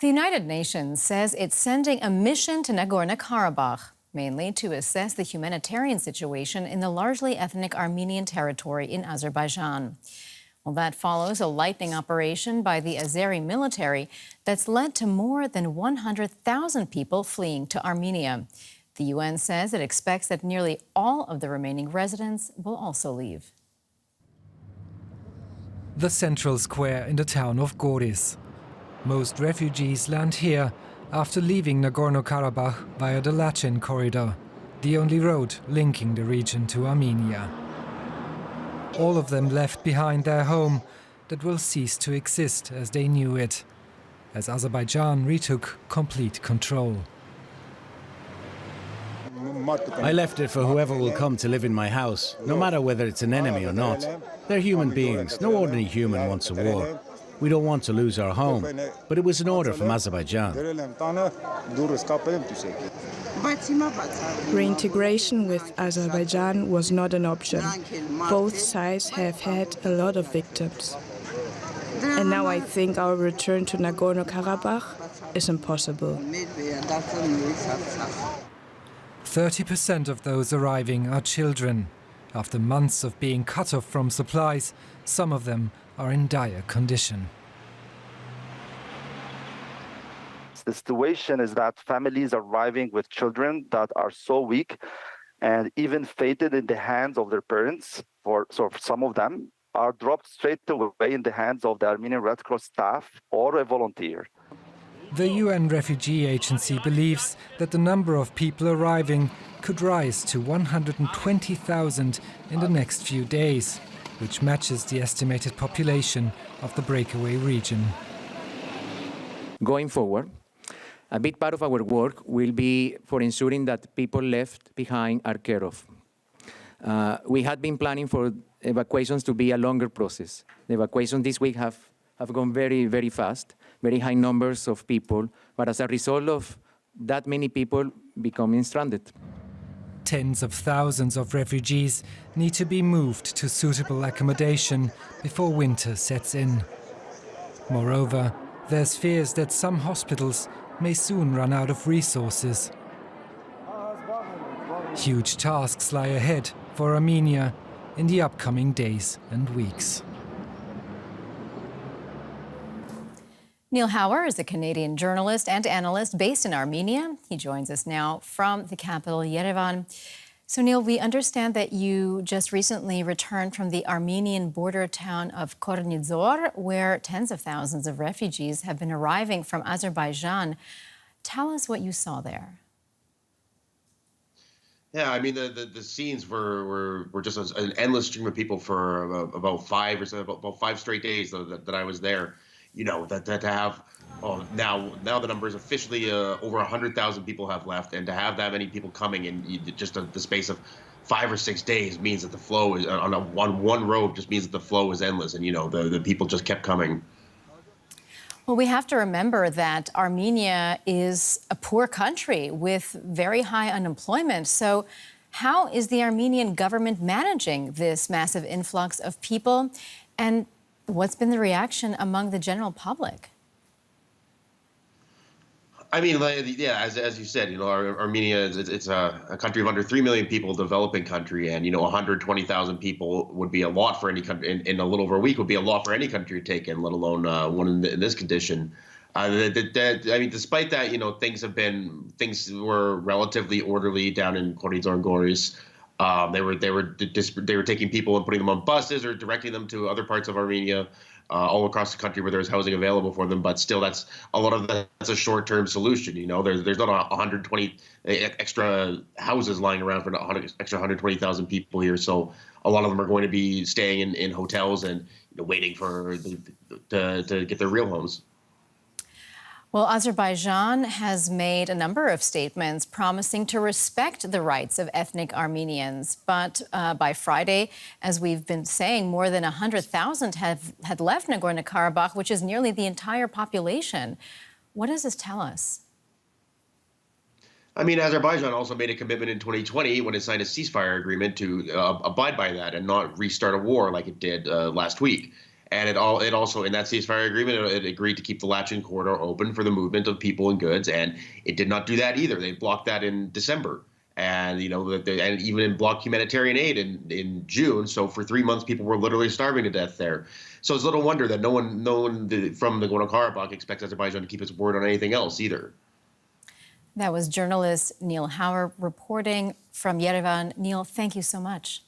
The United Nations says it's sending a mission to Nagorno-Karabakh, mainly to assess the humanitarian situation in the largely ethnic Armenian territory in Azerbaijan. Well, that follows a lightning operation by the Azeri military that's led to more than 100,000 people fleeing to Armenia. The UN says it expects that nearly all of the remaining residents will also leave. The central square in the town of Goris. Most refugees land here after leaving Nagorno-Karabakh via the Lachin corridor, the only road linking the region to Armenia. All of them left behind their home that will cease to exist as they knew it, as Azerbaijan retook complete control. I left it for whoever will come to live in my house, no matter whether it's an enemy or not. They're human beings. No ordinary human wants a war. We don't want to lose our home, but it was an order from Azerbaijan. Reintegration with Azerbaijan was not an option. Both sides have had a lot of victims. And now I think our return to Nagorno-Karabakh is impossible. 30% of those arriving are children. After months of being cut off from supplies, some of them are in dire condition. The situation is that families are arriving with children that are so weak and even fated in the hands of their parents, so some of them are dropped straight away in the hands of the Armenian Red Cross staff or a volunteer. The UN Refugee Agency believes that the number of people arriving could rise to 120,000 in the next few days, which matches the estimated population of the breakaway region. Going forward, a big part of our work will be for ensuring that people left behind are cared of. We had been planning for evacuations to be a longer process. The evacuations this week have gone very, very fast, very high numbers of people, but as a result of that many people becoming stranded. Tens of thousands of refugees need to be moved to suitable accommodation before winter sets in. Moreover, there's fears that some hospitals may soon run out of resources. Huge tasks lie ahead for Armenia in the upcoming days and weeks. Neil Hauer is a Canadian journalist and analyst based in Armenia. He joins us now from the capital, Yerevan. So, Neil, we understand that you just recently returned from the Armenian border town of Kornizor, where tens of thousands of refugees have been arriving from Azerbaijan. Tell us what you saw there. Yeah, I mean, the scenes were just an endless stream of people for about 5 straight days that I was there. You know, that to have now the number is officially over 100,000 people have left, and to have that many people coming in just the space of 5 or 6 days means that the flow is on one road just means that the flow is endless, and you know the people just kept coming. Well, we have to remember that Armenia is a poor country with very high unemployment. So how is the Armenian government managing this massive influx of people? And what's been the reaction among the general public? I mean, yeah, as you said, you know, Armenia it's a country of under 3 million people, developing country, and you know, 120,000 people would be a lot for any country in a little over a week would be a lot for any country to take in, let alone one in this condition. I mean, despite that, you know, things were relatively orderly down in Kornizor and Goris. They were taking people and putting them on buses or directing them to other parts of Armenia, all across the country where there's housing available for them. But still, that's a short-term solution. You know, there's not 120 extra houses lying around for extra 120,000 people here. So a lot of them are going to be staying in hotels and waiting for to get their real homes. Well, Azerbaijan has made a number of statements promising to respect the rights of ethnic Armenians. But by Friday, as we've been saying, more than 100,000 had left Nagorno-Karabakh, which is nearly the entire population. What does this tell us? I mean, Azerbaijan also made a commitment in 2020 when it signed a ceasefire agreement to abide by that and not restart a war like it did last week. And it also, in that ceasefire agreement, it agreed to keep the Lachin corridor open for the movement of people and goods, and it did not do that either. They blocked that in December, and and even blocked humanitarian aid in June. So for 3 months, people were literally starving to death there. So it's little wonder that no one from Nagorno-Karabakh expects Azerbaijan to keep its word on anything else either. That was journalist Neil Hauer reporting from Yerevan. Neil, thank you so much.